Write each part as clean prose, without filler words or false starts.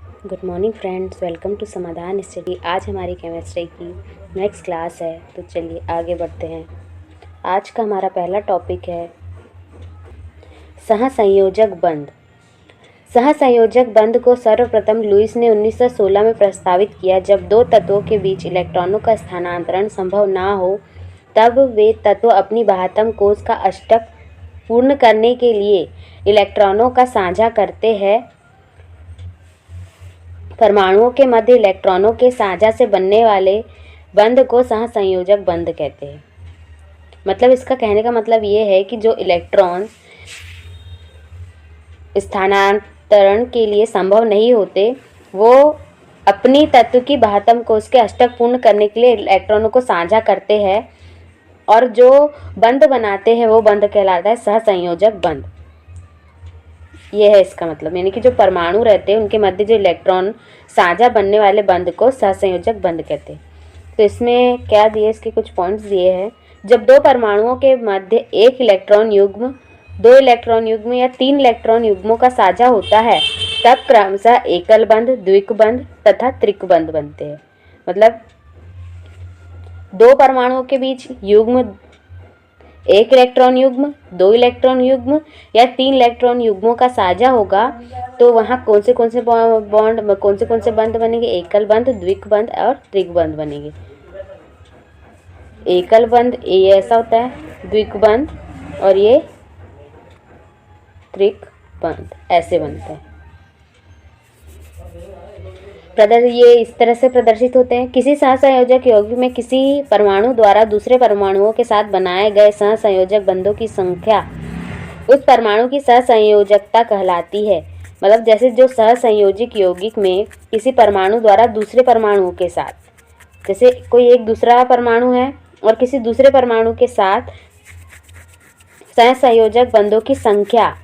Good morning friends, welcome to Samadhan study. आज हमारी chemistry की नेक्स्ट क्लास है, तो चलिए आगे बढ़ते हैं। आज का हमारा पहला टॉपिक है सहसंयोजक बंध। सहसंयोजक बंध को सर्वप्रथम लुईस ने 1916 में प्रस्तावित किया। जब दो तत्वों के बीच इलेक्ट्रॉनों का स्थानांतरण संभव ना हो, तब वे तत्व अपनी बाह्यतम कोश का अष्टक पूर्ण करने के लिए इलेक्ट्रॉनों का साझा करते हैं। परमाणुओं के मध्य इलेक्ट्रॉनों के साझा से बनने वाले बंध को सहसंयोजक बंध कहते हैं। मतलब इसका कहने का मतलब ये है कि जो इलेक्ट्रॉन स्थानांतरण के लिए संभव नहीं होते, वो अपनी तत्व की बाह्यतम कोश के अष्टक पूर्ण करने के लिए इलेक्ट्रॉनों को साझा करते हैं, और जो बंध बनाते हैं वो बंध कहलाता है सहसंयोजक बंध। ये है इसका मतलब, यानी कि जो परमाणु रहते हैं उनके मध्य जो इलेक्ट्रॉन साझा बनने वाले बंध को सहसंयोजक बंध कहते हैं। तो इसमें क्या दिए, इसके कुछ पॉइंट्स दिए हैं। जब दो परमाणुओं के मध्य एक इलेक्ट्रॉन युग्म, दो इलेक्ट्रॉन युग्म या तीन इलेक्ट्रॉन युग्मों का साझा होता है, तब क्रमशः एकल बंध, द्विक बंध तथा त्रिक बंध बनते हैं। मतलब दो परमाणुओं के बीच युग्म, एक इलेक्ट्रॉन युग्म, दो इलेक्ट्रॉन युग्म या तीन इलेक्ट्रॉन युग्मों का साझा होगा, तो वहाँ कौन से कौन से बंध बनेंगे? एकल बंध, द्विक बंध और त्रिक बंध बनेंगे। एकल बंध ये ऐसा होता है, द्विक बंध और ये त्रिक बंध ऐसे बनते हैं। ये इस तरह से प्रदर्शित होते हैं। किसी सहसंयोजक यौगिक में किसी परमाणु द्वारा दूसरे परमाणुओं के साथ बनाए गए सहसंयोजक बंधों की संख्या उस परमाणु की सहसंयोजकता कहलाती है। मतलब जैसे जो सहसंयोजक यौगिक में किसी परमाणु द्वारा दूसरे परमाणुओं के साथ, जैसे कोई एक दूसरा परमाणु है और किसी दूसरे परमाणु के साथ सहसंयोजक बंधों की संख्या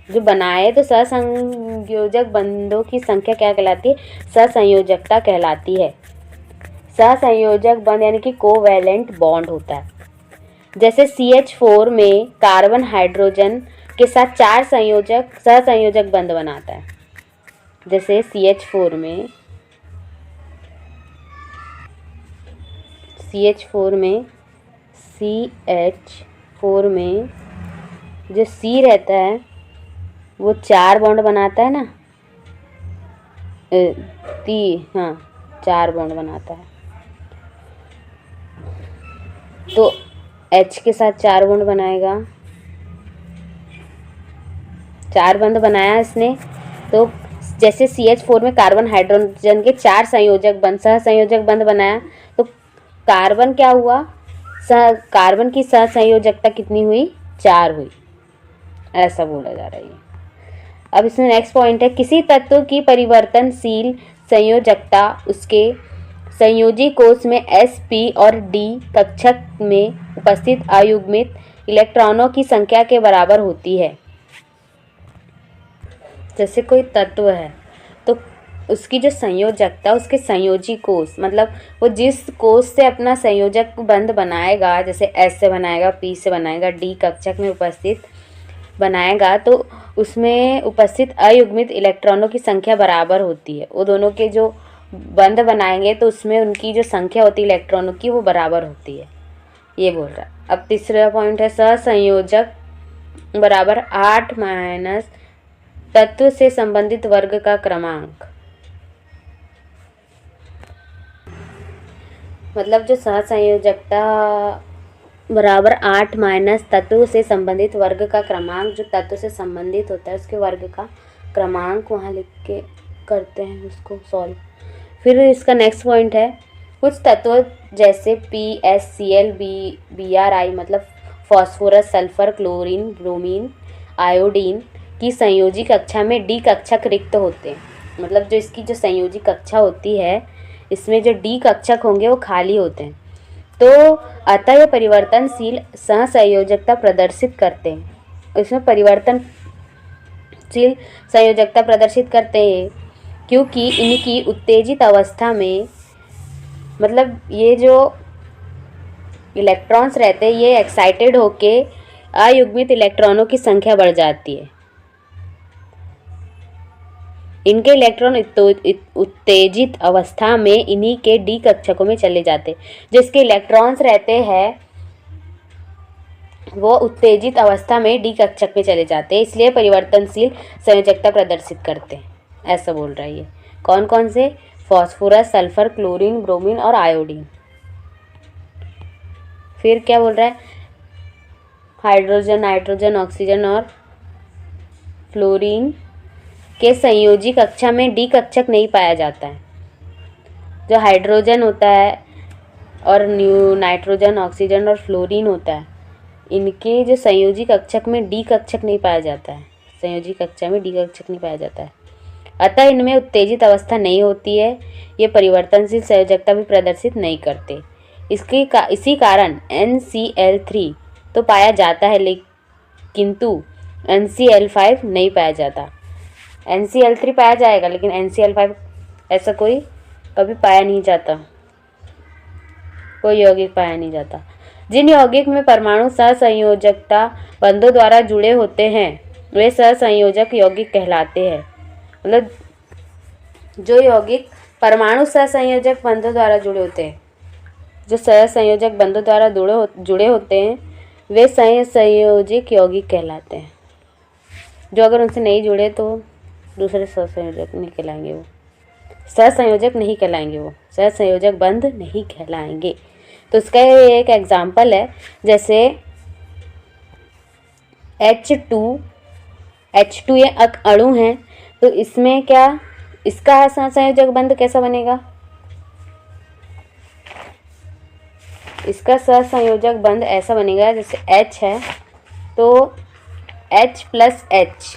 जो बनाए, तो सहसंयोजक बंधों की संख्या क्या कहलाती है? सहसंयोजकता कहलाती है। सहसंयोजक बंध यानी कि कोवैलेंट बॉन्ड होता है। जैसे CH4 में कार्बन हाइड्रोजन के साथ चार सहसंयोजक बंध बनाता है। जैसे CH4 में जो C रहता है वो चार बॉन्ड बनाता है ना, चार बॉन्ड बनाता है। तो H के साथ चार बॉन्ड बनाएगा, चार बंध बनाया इसने। तो जैसे CH4 में कार्बन हाइड्रोजन के चार सहसंयोजक बंध बनाया, तो कार्बन क्या हुआ? कार्बन की सहसंयोजकता कितनी हुई? चार हुई। ऐसा बोला जा रहा है। अब इसमें नेक्स्ट पॉइंट है, किसी तत्व की परिवर्तनशील संयोजकता उसके संयोजी कोश में sp और d कक्षक में उपस्थित अयुग्मित इलेक्ट्रॉनों की संख्या के बराबर होती है। जैसे कोई तत्व है तो उसकी जो संयोजकता, उसके संयोजी कोश, मतलब वो जिस कोश से अपना संयोजक बंध बनाएगा, जैसे S से बनाएगा, P से बनाएगा, D कक्षक में उपस्थित बनाएगा, तो उसमें उपस्थित अयुग्मित इलेक्ट्रॉनों की संख्या बराबर होती है। वो दोनों के जो बंध बनाएंगे तो उसमें उनकी जो संख्या होती है इलेक्ट्रॉनों की, वो बराबर होती है। ये बोल रहा है। अब तीसरा पॉइंट है, सहसंयोजक बराबर 8 माइनस तत्व से संबंधित वर्ग का क्रमांक। मतलब जो सहसंयोजकता बराबर 8 माइनस तत्व से संबंधित वर्ग का क्रमांक, जो तत्व से संबंधित होता है उसके वर्ग का क्रमांक वहाँ लिख के करते हैं उसको सॉल्व। फिर इसका नेक्स्ट पॉइंट है, कुछ तत्व जैसे PSCl Bri मतलब phosphorus, sulphur, chlorine, bromine, iodine की संयोजी कक्षा में D कक्षक रिक्त होते हैं। मतलब जो इसकी जो संयोजी कक्षा होती है, इसमें जो D कक्षक होंगे वो खाली होते हैं। तो अतः ये परिवर्तनशील सहसंयोजकता प्रदर्शित करते हैं। इसमें परिवर्तनशील संयोजकता प्रदर्शित करते हैं क्योंकि इनकी उत्तेजित अवस्था में, मतलब ये जो इलेक्ट्रॉन्स रहते हैं ये एक्साइटेड होके अयुग्मित इलेक्ट्रॉनों की संख्या बढ़ जाती है। इनके इलेक्ट्रॉन उत्तेजित अवस्था में इन्हीं के डी कक्षकों में चले जाते। जिसके इलेक्ट्रॉन्स रहते हैं वो उत्तेजित अवस्था में डी कक्षक में चले जाते हैं, इसलिए परिवर्तनशील संयोजकता प्रदर्शित करते हैं, ऐसा बोल रहा है ये। कौन कौन से? फास्फोरस, सल्फर, क्लोरीन, ब्रोमीन और आयोडीन। फिर क्या बोल रहा है? हाइड्रोजन, नाइट्रोजन, ऑक्सीजन और फ्लोरीन के संयोजी कक्षा में डी कक्षक नहीं पाया जाता है। जो हाइड्रोजन होता है और नाइट्रोजन, ऑक्सीजन और फ्लोरीन होता है, इनके जो संयोजी कक्षक में डी कक्षक नहीं पाया जाता है, संयोजी कक्षा में डी कक्षक नहीं पाया जाता है, अतः इनमें उत्तेजित अवस्था नहीं होती है। ये परिवर्तनशील संयोजकता भी प्रदर्शित नहीं करते। इसी कारण NCl3 तो पाया जाता है किंतु NCl5 नहीं पाया जाता। NCl3 पाया जाएगा लेकिन NCl5 ऐसा कोई कभी पाया नहीं जाता, कोई यौगिक पाया नहीं जाता। जिन यौगिक में परमाणु सहसंयोजकता बंधों द्वारा जुड़े होते हैं वे सहसंयोजक यौगिक कहलाते हैं। मतलब जो यौगिक परमाणु सहसंयोजक बंधों द्वारा जुड़े होते हैं, जो सहसंयोजक बंधों द्वारा जुड़े होते हैं वे सहसंयोजक यौगिक कहलाते हैं। जो अगर उनसे नहीं जुड़े तो दूसरे सहसंयोजक नहीं कहलाएंगे, वो सहसंयोजक नहीं कहलाएंगे, वो सहसंयोजक बंध नहीं कहलाएंगे। तो इसका एक एग्जाम्पल है, जैसे H2 ये अणु हैं, तो इसमें क्या इसका सहसंयोजक बंध कैसा बनेगा? इसका सहसंयोजक बंध ऐसा बनेगा, जैसे H है तो H+H,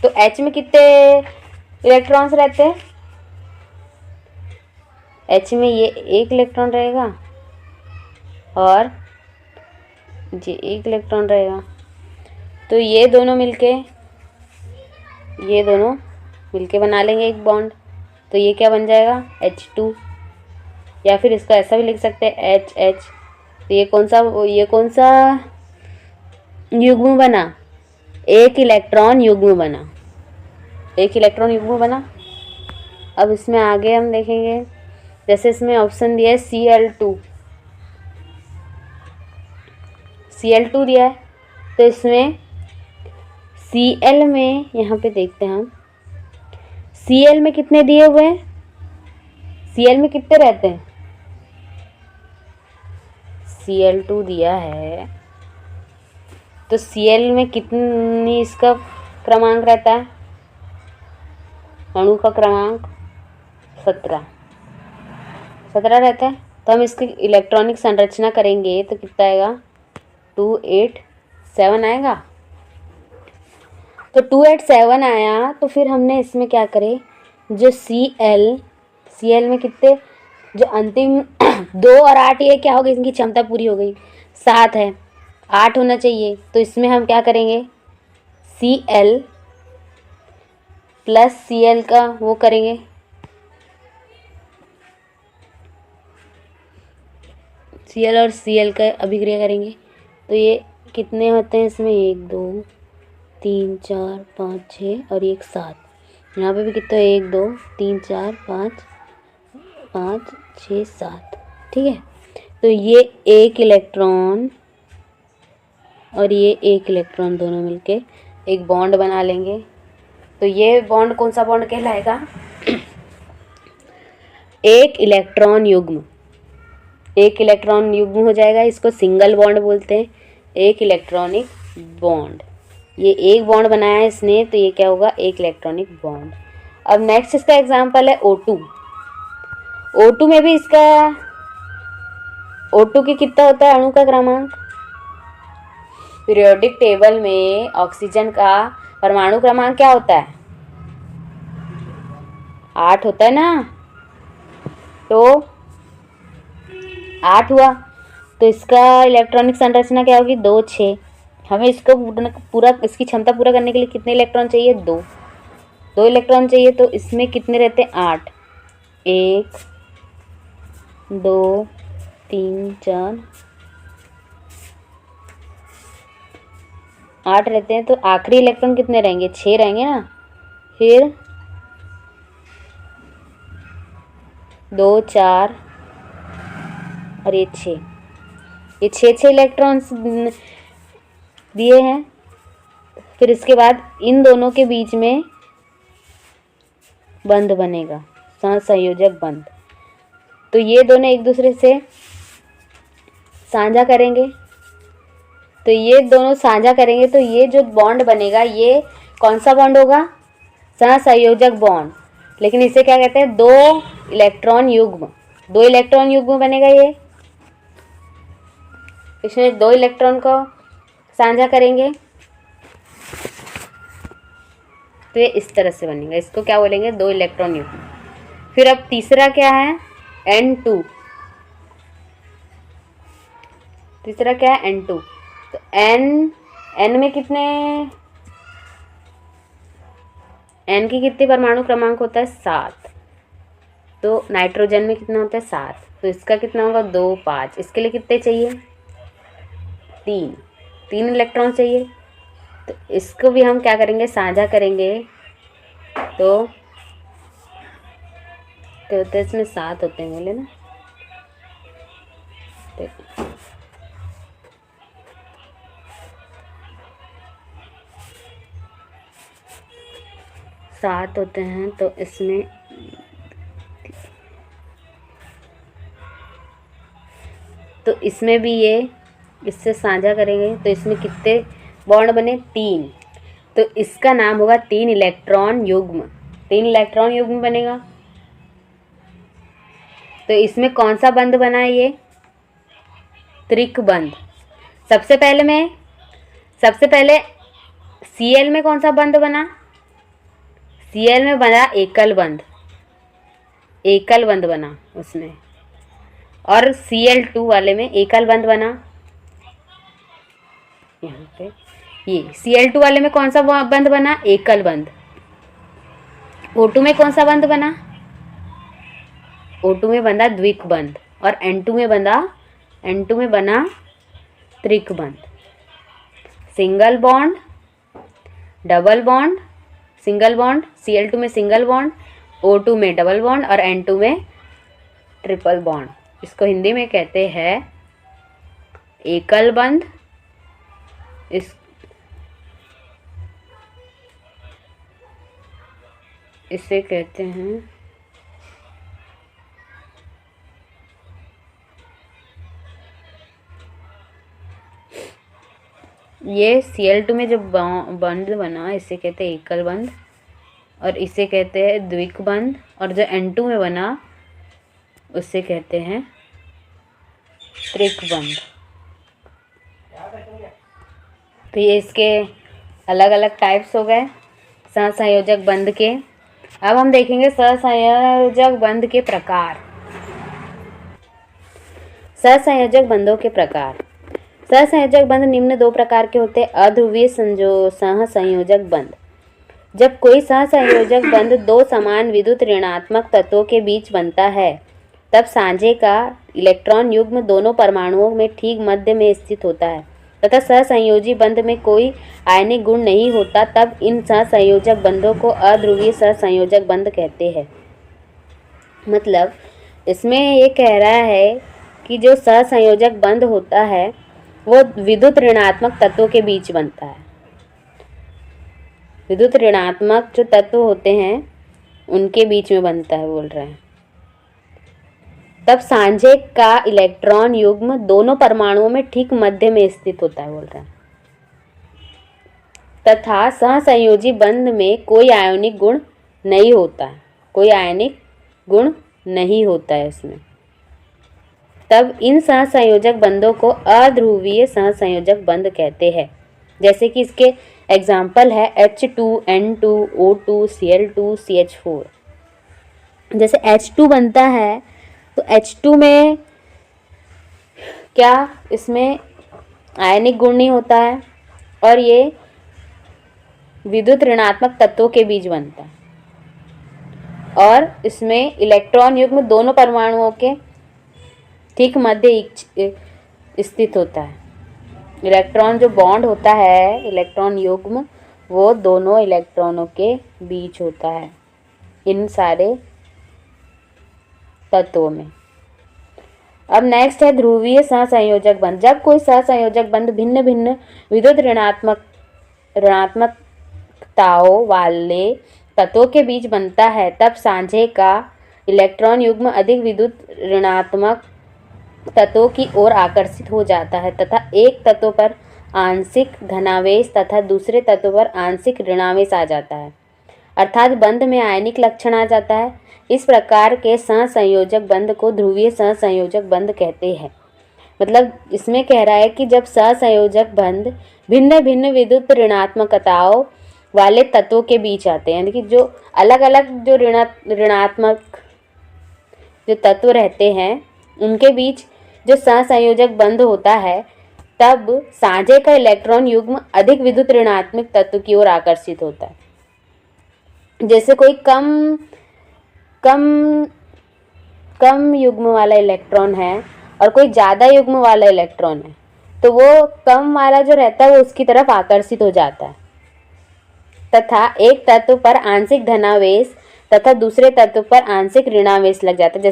तो H में कितने इलेक्ट्रॉन्स रहते हैं? H में ये एक इलेक्ट्रॉन रहेगा और ये एक इलेक्ट्रॉन रहेगा, तो ये दोनों मिलके बना लेंगे एक बॉन्ड, तो ये क्या बन जाएगा? H2। या फिर इसको ऐसा भी लिख सकते हैं HH। तो ये कौन सा युग्म बना? एक इलेक्ट्रॉन युग्म बना, एक इलेक्ट्रॉन युग्म बना। अब इसमें आगे हम देखेंगे, जैसे इसमें ऑप्शन दिया है Cl2 दिया है, तो इसमें Cl में यहाँ पे देखते हैं हम, Cl में कितने दिए हुए हैं? Cl में कितने रहते हैं? Cl2 दिया है, तो Cl में कितनी इसका क्रमांक रहता है? अणु का क्रमांक 17 रहता है। तो हम इसकी इलेक्ट्रॉनिक संरचना करेंगे तो कितना आएगा? 287 आएगा। तो 287 आया, तो फिर हमने इसमें क्या करे, जो Cl में कितने, जो अंतिम 2 और 8, ये क्या हो गई? इनकी क्षमता पूरी हो गई, 7 है, 8 होना चाहिए। तो इसमें हम क्या करेंगे? Cl प्लस Cl का वो करेंगे, Cl और Cl का अभिक्रिया करेंगे। तो ये कितने होते हैं इसमें? 1 2 3 4 5 6 और 1 7। यहाँ पे भी कितना? 1 2 3 4 5 6 7। ठीक है, तो ये एक इलेक्ट्रॉन और ये एक इलेक्ट्रॉन दोनों मिलके एक बॉन्ड बना लेंगे। तो ये बॉन्ड कौन सा बॉन्ड कहलाएगा? एक इलेक्ट्रॉन युग्म हो जाएगा। इसको सिंगल बॉन्ड बोलते हैं, एक इलेक्ट्रॉनिक बॉन्ड। ये एक बॉन्ड बनाया है इसने, तो ये क्या होगा? एक इलेक्ट्रॉनिक बॉन्ड। अब नेक्स्ट इसका एग्जांपल है O2 में भी इसका O2 की कितना होता है अणु का क्रमांक? पीरियोडिक टेबल में ऑक्सीजन का परमाणु क्रमांक क्या होता है? 8 होता है ना, तो 8 हुआ। तो इसका इलेक्ट्रॉनिक संरचना क्या होगी? 2 6। हमें इसको पूरा इसकी क्षमता पूरा करने के लिए कितने इलेक्ट्रॉन चाहिए? 2 इलेक्ट्रॉन चाहिए। तो इसमें कितने रहते हैं? 8। 1 2 3 4 8 रहते हैं। तो आखिरी इलेक्ट्रॉन कितने रहेंगे? 6 रहेंगे ना। फिर 2 4 और ये 6, ये 6 इलेक्ट्रॉन्स दिए हैं। फिर इसके बाद इन दोनों के बीच में बंध बनेगा, सहसंयोजक बंध। तो ये दोनों एक दूसरे से साझा करेंगे, तो ये दोनों साझा करेंगे तो ये जो बॉन्ड बनेगा ये कौन सा बॉन्ड होगा? सहसंयोजक बॉन्ड। लेकिन इसे क्या कहते हैं? 2 इलेक्ट्रॉन युग्म, 2 इलेक्ट्रॉन युग्म बनेगा ये। इसमें 2 इलेक्ट्रॉन को साझा करेंगे तो ये इस तरह से बनेगा। इसको क्या बोलेंगे? 2 इलेक्ट्रॉन युग्म। फिर अब तीसरा क्या है? N2। तीसरा क्या है? N2। तो N में कितने, N की कितने परमाणु क्रमांक होता है? 7। तो नाइट्रोजन में कितना होता है? 7। तो इसका कितना होगा? 2 5। इसके लिए कितने चाहिए? 3 इलेक्ट्रॉन चाहिए। तो इसको भी हम क्या करेंगे? साझा करेंगे। तो होते हैं इसमें 7 होते हैं, बोले ना। तो 7 होते हैं। तो इसमें भी ये इससे साझा करेंगे तो इसमें कितने बॉन्ड बने? 3। तो इसका नाम होगा 3 इलेक्ट्रॉन युग्म। 3 इलेक्ट्रॉन युग्म बनेगा। तो इसमें कौन सा बंध बना है? ये त्रिक बंध। सबसे पहले Cl में कौन सा बंध बना? Cl में बना एकल बंध, एकल बंध बना उसमें। और Cl2 वाले में एकल बंध बना। यहाँ पे ये Cl2 वाले में कौन सा बंध बना? एकल बंध। O2 में कौन सा बंध बना? O2 में बंधा द्विक बंध। और N2 में बना त्रिक बंध। Single bond, double bond, single bond, Cl2 में सिंगल बॉन्ड, O2 में डबल बॉन्ड और N2 में ट्रिपल बॉन्ड। इसको हिंदी में कहते हैं एकल बंध। इसे कहते हैं ये Cl2 में जो बंध बना इसे कहते हैं एकल बंध और इसे कहते हैं द्विक बंध। और जो N2 में बना उससे कहते हैं त्रिक बंध। तो ये इसके अलग अलग टाइप्स हो गए सहसंयोजक बंध के। अब हम देखेंगे सहसंयोजक बंध के प्रकार। सहसंयोजक बंधों के प्रकार। सहसंयोजक बंध निम्न 2 प्रकार के होते हैं। अध्रुवीय सहसंयोजक बंध। जब कोई सहसंयोजक बंध 2 समान विद्युत ऋणात्मक तत्वों के बीच बनता है तब साझे का इलेक्ट्रॉन युग्म दोनों परमाणुओं में ठीक मध्य में स्थित होता है तथा सहसंयोजी बंध में कोई आयनिक गुण नहीं होता, तब इन सहसंयोजक बंधों को अध्रुवीय सहसंयोजक बंध कहते हैं। मतलब इसमें ये कह रहा है कि जो सहसंयोजक बंध होता है वो विद्युत ऋणात्मक तत्वों के बीच बनता है। विद्युत ऋणात्मक जो तत्व होते हैं उनके बीच में बनता है, बोल रहे हैं। तब साझे का इलेक्ट्रॉन युग्म दोनों परमाणुओं में ठीक मध्य में स्थित होता है, बोल रहे हैं। तथा सहसंयोजी बंध में कोई आयनिक गुण नहीं होता है, कोई आयनिक गुण नहीं होता है इसमें। तब इन सहसंयोजक बंधों को अध्रुवीय सहसंयोजक बंध कहते हैं। जैसे कि इसके एग्जाम्पल है H2N2 O2 Cl2 CH4। जैसे H2 बनता है तो H2 में क्या, इसमें आयनिक गुण नहीं होता है और ये विद्युत ऋणात्मक तत्वों के बीच बनता है और इसमें इलेक्ट्रॉन युग्म दोनों परमाणुओं के ठीक मध्य स्थित होता है। इलेक्ट्रॉन जो बॉन्ड होता है, इलेक्ट्रॉन युग्म, वो दोनों इलेक्ट्रॉनों के बीच होता है। इन सारे तत्वों में। अब नेक्स्ट है ध्रुवीय सहसंयोजक बंध। जब कोई सहसंयोजक बंध भिन्न भिन्न विद्युत ऋणात्मकताओं वाले तत्वों के बीच बनता है, तब साझे का इलेक्ट्रॉन युग्म अधिक विद्युत ऋणात्मक तत्वों की ओर आकर्षित हो जाता है तथा एक तत्व पर आंशिक धनावेश तथा दूसरे तत्व पर आंशिक ऋणावेश आ जाता है, अर्थात बंध में आयनिक लक्षण आ जाता है। इस प्रकार के सहसंयोजक बंध को ध्रुवीय सहसंयोजक बंध कहते हैं। मतलब इसमें कह रहा है कि जब सहसंयोजक बंध भिन्न भिन्न विद्युत ऋणात्मकताओं वाले तत्वों के बीच आते हैं, यानी कि जो अलग अलग जो ऋणात्मक जो तत्व रहते हैं उनके बीच जो सहसंयोजक बंध होता है, तब साझे का इलेक्ट्रॉन युग्म अधिक विद्युत ऋणात्मक तत्व की ओर आकर्षित होता है। जैसे कोई कम युग्म वाला इलेक्ट्रॉन है और कोई ज़्यादा युग्म वाला इलेक्ट्रॉन है, तो वो कम वाला जो रहता है वो उसकी तरफ आकर्षित हो जाता है तथा एक तत्व पर आंशिक धनावेश तथा दूसरे तत्व पर आंशिक ऋणावेश लग जाता है।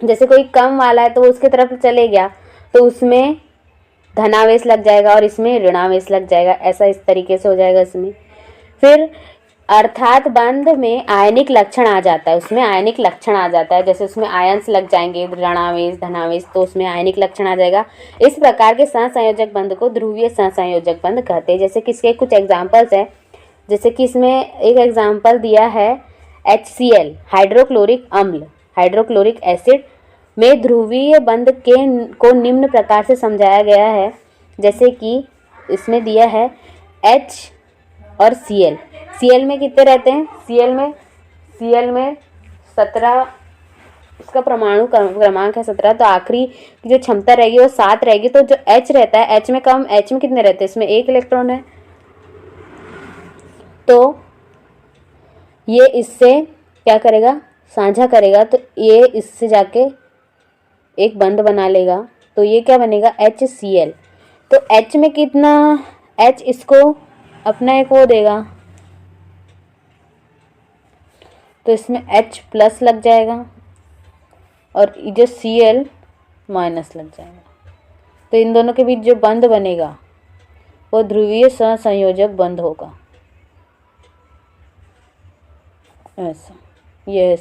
जैसे कोई कम वाला है तो वो उसके तरफ चले गया तो उसमें धनावेश लग जाएगा और इसमें ऋणावेश लग जाएगा, ऐसा इस तरीके से हो जाएगा इसमें। फिर अर्थात बंध में आयनिक लक्षण आ जाता है, उसमें आयनिक लक्षण आ जाता है, जैसे उसमें आयंस लग जाएंगे ऋणावेश धनावेश, तो उसमें आयनिक लक्षण आ जाएगा। इस प्रकार के सहसंयोजक बंध को ध्रुवीय सहसंयोजक बंध कहते हैं। जैसे कि इसके कुछ एग्जाम्पल्स है, जैसे कि इसमें एक एग्जाम्पल दिया है HCl हाइड्रोक्लोरिक अम्ल हाइड्रोक्लोरिक एसिड में ध्रुवीय बंध को निम्न प्रकार से समझाया गया है। जैसे कि इसमें दिया है H और Cl में कितने रहते हैं, Cl में 17, इसका परमाणु क्रमांक है 17, तो आखिरी की जो क्षमता रहेगी वो 7 रहेगी। तो जो H रहता है, H में कितने रहते हैं, इसमें 1 इलेक्ट्रॉन है, तो ये इससे क्या करेगा, साझा करेगा, तो ये इससे जाके एक बंध बना लेगा, तो ये क्या बनेगा HCl। तो H में कितना, H इसको अपना एक वो देगा, तो इसमें H प्लस लग जाएगा और जो Cl माइनस लग जाएगा। तो इन दोनों के बीच जो बंध बनेगा वो ध्रुवीय सहसंयोजक बंध होगा। ऐसा ये